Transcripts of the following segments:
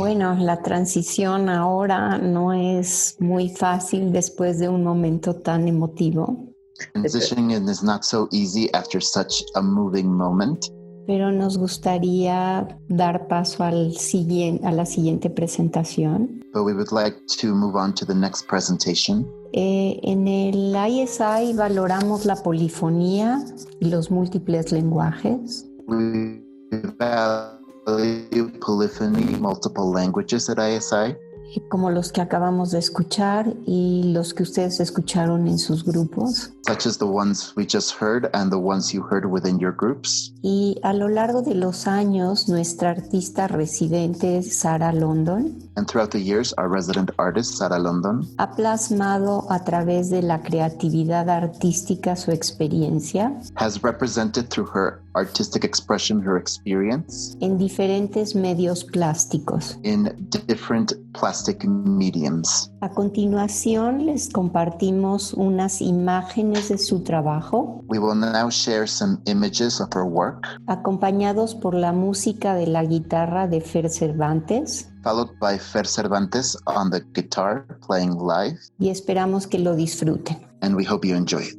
Bueno, la transición ahora no es muy fácil después de un momento tan emotivo, Transitioning is not so easy after such a moving moment, pero nos gustaría dar paso a la siguiente presentación. but we would like to move on to the next presentation. En el ISI valoramos la polifonía y los múltiples lenguajes. We value polyphony, multiple languages at ISI, Como los que acabamos de escuchar y los que ustedes escucharon en sus grupos. such as the ones we just heard and the ones you heard within your groups. Y a lo largo de los años, nuestra artista residente, Sarah London, And throughout the years, our resident artist, Sarah London, ha plasmado a través de la creatividad artística su experiencia has represented through her artistic expression her experience en diferentes medios plásticos. in different plastic mediums. A continuación, les compartimos unas imágenes de su trabajo, We will now share some images of her work, acompañados por la música de la guitarra de Fer Cervantes, followed by Fer Cervantes on the guitar playing live, y esperamos que lo disfruten. and we hope you enjoy it.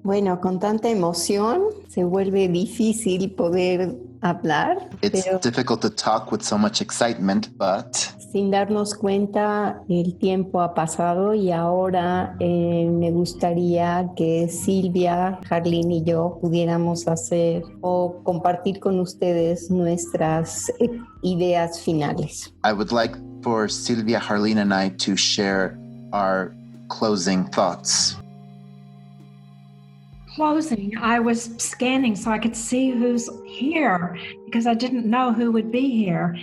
Bueno, con tanta emoción se vuelve difícil poder hablar, It's pero difficult to talk with so much excitement, but sin darnos cuenta el tiempo ha pasado y ahora me gustaría que Silvia, Jarlín y yo pudiéramos hacer o compartir con ustedes nuestras ideas finales. I would like for Sylvia, Harleen, and I to share our closing thoughts. Closing, I was scanning so I could see who's here because I didn't know who would be here.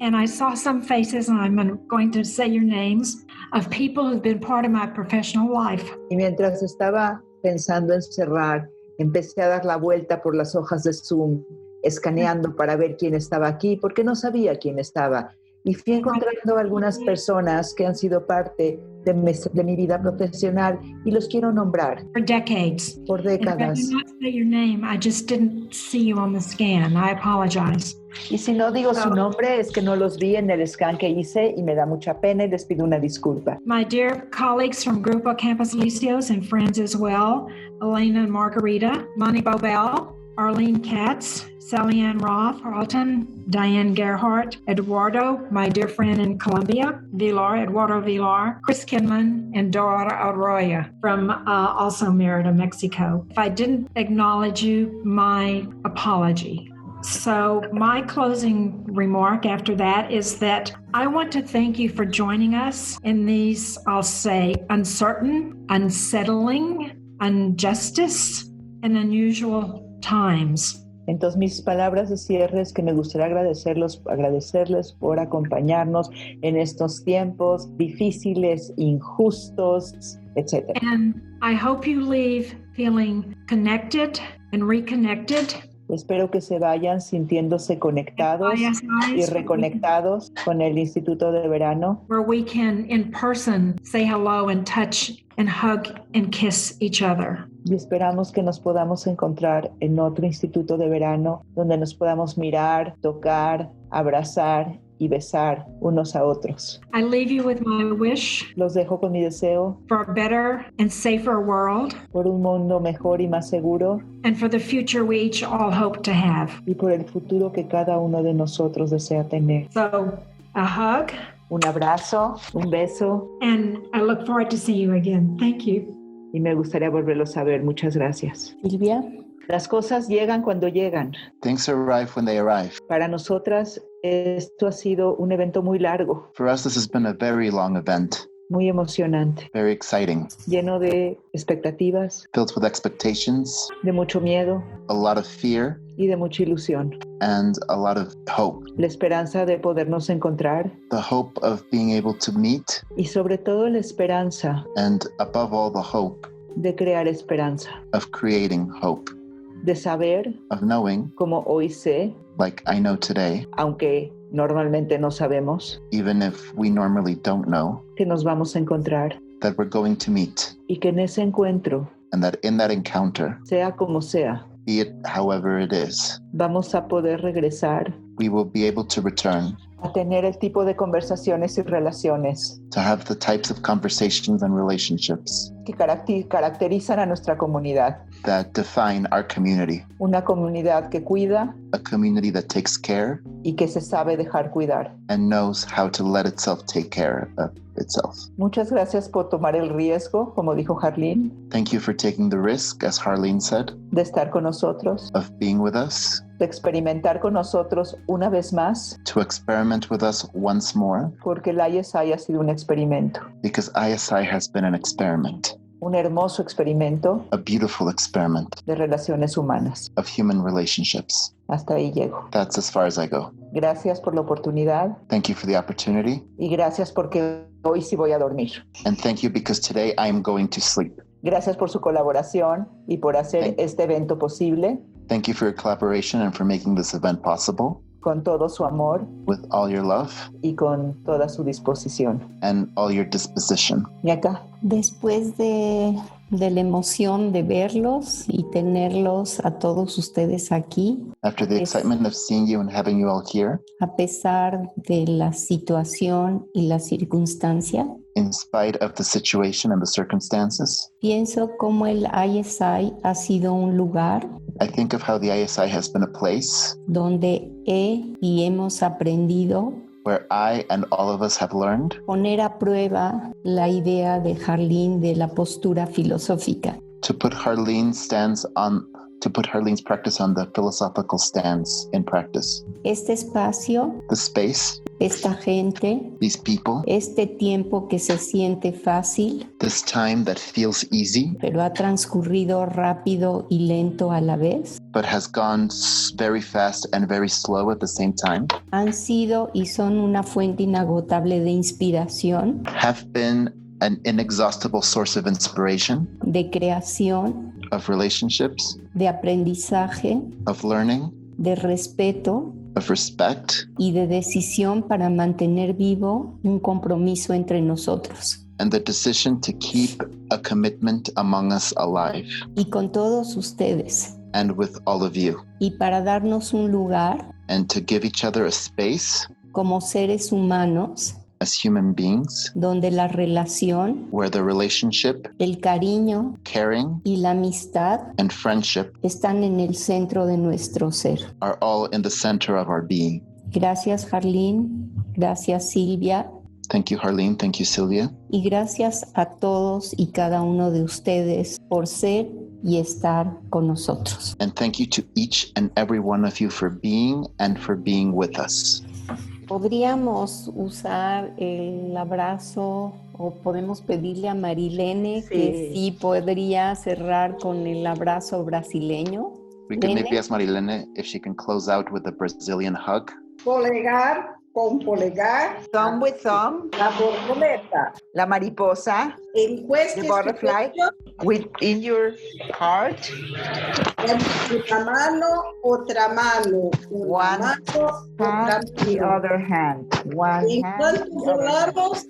And I saw some faces, and I'm going to say your names, of people who've been part of my professional life. Y mientras estaba pensando en cerrar, empecé a dar la vuelta por las hojas de Zoom, escaneando para ver quién estaba aquí, porque no sabía quién estaba. Y fui encontrando algunas personas que han sido parte de mi vida profesional y los quiero nombrar. For decades. Por décadas. If I do not say your name, I just didn't see you on the scan. I apologize. Y si no digo su nombre, es que no los vi en el scan que hice y me da mucha pena y les pido una disculpa. My dear colleagues from Grupo Campus Elíseos and friends as well, Elena and Margarita, Monty Bobel, Arlene Katz, Sally Ann Roth, Alton, Diane Gerhardt, Eduardo, my dear friend in Colombia, Eduardo Vilar, Chris Kinman, and Dora Arroyo from also Mérida, Mexico. If I didn't acknowledge you, my apology. So, my closing remark after that is that I want to thank you for joining us in these, I'll say, uncertain, unsettling, injustice, and unusual times. Entonces, mis palabras de cierre es que me gustaría agradecerles por acompañarnos en estos tiempos difíciles, injustos, etc. And I hope you leave feeling connected and reconnected. Espero que se vayan sintiéndose conectados y reconectados con el Instituto de Verano, where we can in person say hello and touch and hug and kiss each other. y esperamos que nos podamos encontrar en otro Instituto de Verano donde nos podamos mirar, tocar, abrazar y besar unos a otros. I leave you with my wish Los dejo con mi deseo for a better and safer world por un mundo mejor y más seguro and for the future we each all hope to have. y por el futuro que cada uno de nosotros desea tener. So, a hug, Un abrazo, un beso and I look forward to see you again. Thank you. y me gustaría volverlos a ver. Muchas gracias. Silvia. Las cosas llegan cuando llegan. Things arrive when they arrive. Para nosotras esto ha sido un evento muy largo, For us, this has been a very long event, muy emocionante, very exciting, lleno de expectativas, filled with expectations, de mucho miedo a lot of fear, y de mucha ilusión. and a lot of hope. La esperanza de podernos encontrar The hope of being able to meet, y sobre todo la esperanza and above all, the hope de crear esperanza, of creating hope, de saber, of knowing, como hoy sé, like I know today, aunque normalmente no sabemos, even if we normally don't know, que nos vamos a encontrar that we're going to meet, y que en ese encuentro, and that in that encounter, sea como sea, be it however it is, vamos a poder regresar we will be able to return a tener el tipo de conversaciones y relaciones to have the types of conversations and relationships que caracterizan a nuestra comunidad. that define our community, Una comunidad que cuida a community that takes care y que se sabe dejar cuidar. and knows how to let itself take care of itself. Muchas gracias por tomar el riesgo, como dijo Harleen, Thank you for taking the risk, as Harleen said, de estar con nosotros, of being with us, de experimentar con nosotros una vez más, to experiment with us once more, porque el ISI ha sido un experimento, because ISI has been an experiment, un hermoso experimento a beautiful experiment de relaciones humanas. of human relationships. Hasta ahí llego. That's as far as I go. Gracias por la oportunidad Thank you for the opportunity, y gracias porque hoy sí voy a dormir. and thank you because today I am going to sleep. Gracias por su colaboración y por hacer Thank- este evento posible Thank you for your collaboration and for making this event possible con todo su amor with all your love y con toda su disposición. and all your disposition. Y acá, Después de la emoción de verlos y tenerlos a todos ustedes aquí, After the Yes. excitement of seeing you and having you all here, a pesar de la situación y la circunstancia, in spite of the situation and the circumstances, pienso cómo el ISI ha sido un lugar I think of how the ISI has been a place donde he y hemos aprendido where I and all of us have learned poner a prueba la idea de Harleen de la postura filosófica. to put Harleen's practice on the philosophical stance in practice. Este espacio, The space, esta gente, these people, este tiempo que se siente fácil, this time that feels easy pero ha transcurrido rápido y lento a la vez, but has gone very fast and very slow at the same time, han sido y son una fuente inagotable de inspiración, have been an inexhaustible source of inspiration, de creación, of relationships, de aprendizaje, of learning, de respeto of respect, y de decisión para mantener vivo un compromiso entre nosotros. and the decision to keep a commitment among us alive, Y con todos ustedes, and with all of you, y para darnos un lugar and to give each other a space como seres humanos as human beings donde la relación, where the relationship, el cariño caring, y la amistad and friendship están en el centro de nuestro ser. are all in the center of our being. Gracias, Harleen. Gracias, Silvia. Thank you, Harleen. Thank you, Sylvia. Y gracias a todos y cada uno de ustedes por ser y estar con nosotros. And thank you to each and every one of you for being and for being with us. Podríamos usar el abrazo o podemos pedirle a Marilene que sí podría cerrar con el abrazo brasileño. We can maybe ask Marilene if she can close out with a Brazilian hug. Polegar con polegar. Thumb with thumb. La borboleta. La mariposa. Encueste The butterfly. Within your heart. Una mano, otra mano. One Una mano, otra hand, the mano. other hand. One hand, Enquanto the other hand. volamos,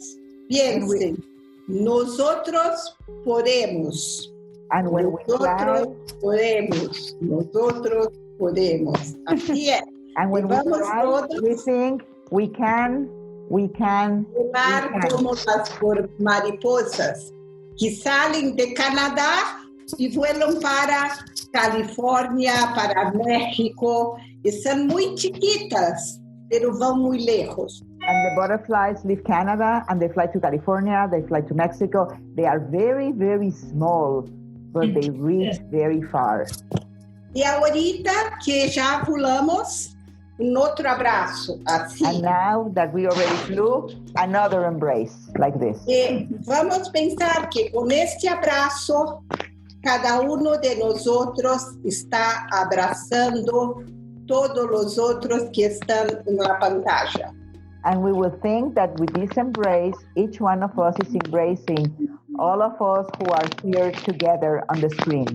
piensen, nosotros podemos. And when we fly, Nosotros podemos. Nosotros podemos. Así es. and when we Vamos fly, todos. we think we can. Volar como las mariposas que salen de Canadá y vuelan para California, para México, y son muy chiquitas, pero van muy lejos. And the butterflies leave Canada and they fly to California, they fly to Mexico. They are very, very small, but they reach very far. Y ahorita que ya volamos, otro abrazo, así. And now that we already flew, another embrace like this. Vamos a pensar que con este abrazo, cada uno de nosotros está abrazando todos los otros que están en la pantalla. And we will think that with this embrace, each one of us is embracing all of us who are here together on the screen.